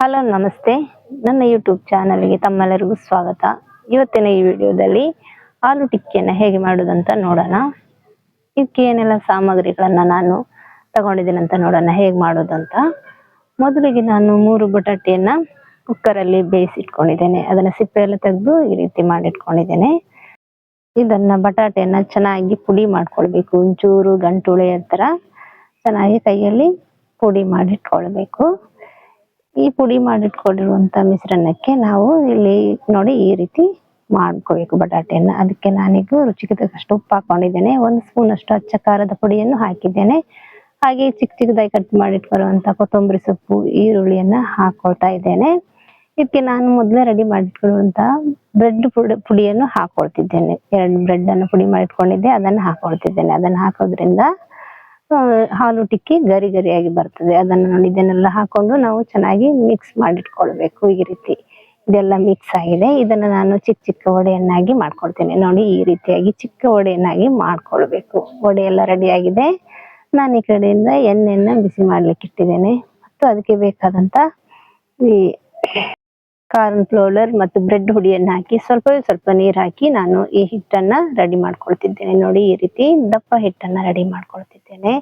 Hello ನಮಸ್ತೆ. ನನ್ನ YouTube ಚಾನಲ್ಗೆ ತಮ್ಮೆಲ್ಲರಿಗೂ ಸ್ವಾಗತ. ಇವತ್ತಿನ ಈ ವಿಡಿಯೋದಲ್ಲಿ ಆಲೂ ಟಿಕ್ಕಿಯನ್ನು ಹೇಗೆ ಮಾಡೋದಂತ ನೋಡೋಣ. ಇದಕ್ಕೆ ಏನೆಲ್ಲ ಸಾಮಗ್ರಿಗಳನ್ನ ನಾನು ತಗೊಂಡಿದ್ದೀನಿ ಅಂತ ನೋಡೋಣ ಹೇಗೆ ಮಾಡೋದಂತ. ಮೊದಲಿಗೆ ನಾನು 3 ಬಟಾಟೆಯನ್ನ ಕುಕ್ಕರಲ್ಲಿ ಬೇಯಿಸಿಟ್ಕೊಂಡಿದ್ದೇನೆ. ಅದನ್ನ ಸಿಪ್ಪೆ ಎಲ್ಲ ತೆಗೆದು ಈ ರೀತಿ ಮಾಡಿಟ್ಕೊಂಡಿದ್ದೇನೆ. ಇದನ್ನ ಬಟಾಟೆಯನ್ನ ಚೆನ್ನಾಗಿ ಪುಡಿ ಮಾಡ್ಕೊಳ್ಬೇಕು. ಒಂಚೂರು ಗಂಟು ಉಳಿಯೋ ಥರ ಚೆನ್ನಾಗಿ ಕೈಯಲ್ಲಿ ಪುಡಿ ಮಾಡಿಟ್ಕೊಳ್ಬೇಕು. ಈ ಪುಡಿ ಮಾಡಿಟ್ಕೊಂಡಿರುವಂತ ಮಿಶ್ರಣಕ್ಕೆ ನಾವು ಇಲ್ಲಿ ನೋಡಿ ಈ ರೀತಿ ಮಾಡ್ಕೋಬೇಕು ಬಟಾಟೆಯನ್ನ. ಅದಕ್ಕೆ ನಾನೀಗ ರುಚಿಗೆ ತಕ್ಕಷ್ಟು ಉಪ್ಪು ಹಾಕೊಂಡಿದ್ದೇನೆ. 1 ಸ್ಪೂನ್ ಅಷ್ಟು ಅಚ್ಚ ಖಾರದ ಪುಡಿಯನ್ನು ಹಾಕಿದ್ದೇನೆ. ಹಾಗೆ ಚಿಕ್ಕದಾಗಿ ಕಟ್ ಮಾಡಿಟ್ಕೊಳ್ಳುವಂತ ಕೊತ್ತಂಬರಿ ಸೊಪ್ಪು, ಈರುಳ್ಳಿಯನ್ನ ಹಾಕೊಳ್ತಾ ಇದ್ದೇನೆ. ಇದಕ್ಕೆ ನಾನು ಮೊದಲೇ ರೆಡಿ ಮಾಡಿಟ್ಕೊಳ್ಳುವಂತ ಬ್ರೆಡ್ ಪುಡಿಯನ್ನು ಹಾಕೊಳ್ತಿದ್ದೇನೆ. 2 ಬ್ರೆಡ್ ಅನ್ನು ಪುಡಿ ಮಾಡಿಟ್ಕೊಂಡಿದ್ದೆ, ಅದನ್ನು ಹಾಕೊಳ್ತಿದ್ದೇನೆ. ಅದನ್ನು ಹಾಕೋದ್ರಿಂದ ಆಲೂ ಟಿಕ್ಕಿ ಗರಿ ಗರಿಯಾಗಿ ಬರ್ತದೆ. ಅದನ್ನು ನೋಡಿ ಇದನ್ನೆಲ್ಲ ಹಾಕೊಂಡು ನಾವು ಚೆನ್ನಾಗಿ ಮಿಕ್ಸ್ ಮಾಡಿಟ್ಕೊಳ್ಬೇಕು. ಈ ರೀತಿ ಇದೆಲ್ಲ ಮಿಕ್ಸ್ ಆಗಿದೆ. ಇದನ್ನ ನಾನು ಚಿಕ್ಕ ಚಿಕ್ಕ ವಡೆಯನ್ನಾಗಿ ಮಾಡ್ಕೊಳ್ತೇನೆ. ನೋಡಿ ಈ ರೀತಿಯಾಗಿ ಚಿಕ್ಕ ವಡೆಯನ್ನಾಗಿ ಮಾಡ್ಕೊಳ್ಬೇಕು. ವಡೆ ಎಲ್ಲ ರೆಡಿ ಆಗಿದೆ. ನಾನು ಈ ಕಡೆಯಿಂದ ಎಣ್ಣೆಯನ್ನ ಬಿಸಿ ಮಾಡ್ಲಿಕ್ಕೆ ಇಟ್ಟಿದ್ದೇನೆ ಮತ್ತು ಅದಕ್ಕೆ ಬೇಕಾದಂತ ಈ ಕಾರ್ನ್ ಫ್ಲೋರ್ ಮತ್ತು ಬ್ರೆಡ್ ಹುಡಿಯನ್ನು ಹಾಕಿ ಸ್ವಲ್ಪ ನೀರು ಹಾಕಿ ನಾನು ಈ ಹಿಟ್ಟನ್ನ ರೆಡಿ ಮಾಡ್ಕೊಳ್ತಿದ್ದೇನೆ. ನೋಡಿ ಈ ರೀತಿ ದಪ್ಪ ಹಿಟ್ಟನ್ನ ರೆಡಿ ಮಾಡ್ಕೊಳ್ತಿದ್ದೇನೆ.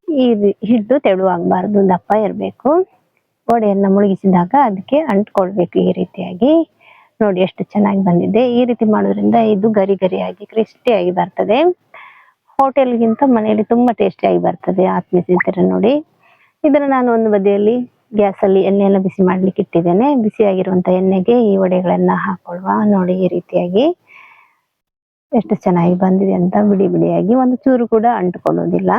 ಈ ಹಿಟ್ಟು ತೆಳುವಾಗಬಾರ್ದು, ದಪ್ಪ ಇರಬೇಕು. ವಡೆಯನ್ನ ಮುಳುಗಿಸಿದಾಗ ಅದಕ್ಕೆ ಅಂಟ್ಕೊಳ್ಬೇಕು. ಈ ರೀತಿಯಾಗಿ ನೋಡಿ ಎಷ್ಟು ಚೆನ್ನಾಗಿ ಬಂದಿದೆ. ಈ ರೀತಿ ಮಾಡೋದ್ರಿಂದ ಇದು ಗರಿ ಗರಿಯಾಗಿ ಕ್ರಿಸ್ಪಿಯಾಗಿ ಬರ್ತದೆ. ಹೋಟೆಲ್ಗಿಂತ ಮನೆಯಲ್ಲಿ ತುಂಬಾ ಟೇಸ್ಟಿಯಾಗಿ ಬರ್ತದೆ. ಆತ್ಮೀಯರೇ ನೋಡಿ, ಇದನ್ನ ನಾನು ಒಂದು ಬದಿಯಲ್ಲಿ ಗ್ಯಾಸಲ್ಲಿ ಎಣ್ಣೆಯನ್ನು ಬಿಸಿ ಮಾಡ್ಲಿಕ್ಕೆ ಇಟ್ಟಿದ್ದೇನೆ. ಬಿಸಿಯಾಗಿರುವಂತ ಎಣ್ಣೆಗೆ ಈ ವಡೆಗಳನ್ನ ಹಾಕೊಳ್ಳುವ. ನೋಡಿ ಈ ರೀತಿಯಾಗಿ ಎಷ್ಟು ಚೆನ್ನಾಗಿ ಬಂದಿದೆ ಅಂತ. ಬಿಡಿ ಬಿಡಿಯಾಗಿ ಒಂದು ಚೂರು ಕೂಡ ಅಂಟುಕೊಳ್ಳೋದಿಲ್ಲ.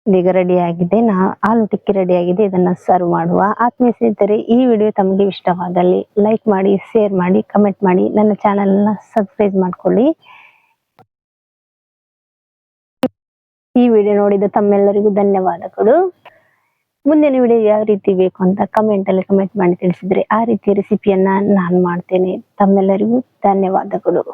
ಇದೀಗ ರೆಡಿ ಆಗಿದೆ. ಆಲೂ ಟಿಕ್ಕಿ ರೆಡಿ ಆಗಿದೆ. ಇದನ್ನ ಸರ್ವ್ ಮಾಡುವ. ಆತ್ಮೀಯ ಸ್ನೇಹಿತರೆ, ಈ ವಿಡಿಯೋ ತಮಗೆ ಇಷ್ಟವಾದಲ್ಲಿ ಲೈಕ್ ಮಾಡಿ, ಶೇರ್ ಮಾಡಿ, ಕಮೆಂಟ್ ಮಾಡಿ, ನನ್ನ ಚಾನೆಲ್ ನ ಸಬ್ಸ್ಕ್ರೈಬ್ ಮಾಡ್ಕೊಳ್ಳಿ. ಈ ವಿಡಿಯೋ ನೋಡಿದ ತಮ್ಮೆಲ್ಲರಿಗೂ ಧನ್ಯವಾದಗಳು. ಮುಂದಿನ ವಿಡಿಯೋ ಯಾವ ರೀತಿ ಬೇಕು ಅಂತ ಕಮೆಂಟ್ ಮಾಡಿ ತಿಳಿಸಿದ್ರೆ ಆ ರೀತಿ ರೆಸಿಪಿಯನ್ನ ನಾನು ಮಾಡ್ತೇನೆ. ತಮ್ಮೆಲ್ಲರಿಗೂ ಧನ್ಯವಾದಗಳು.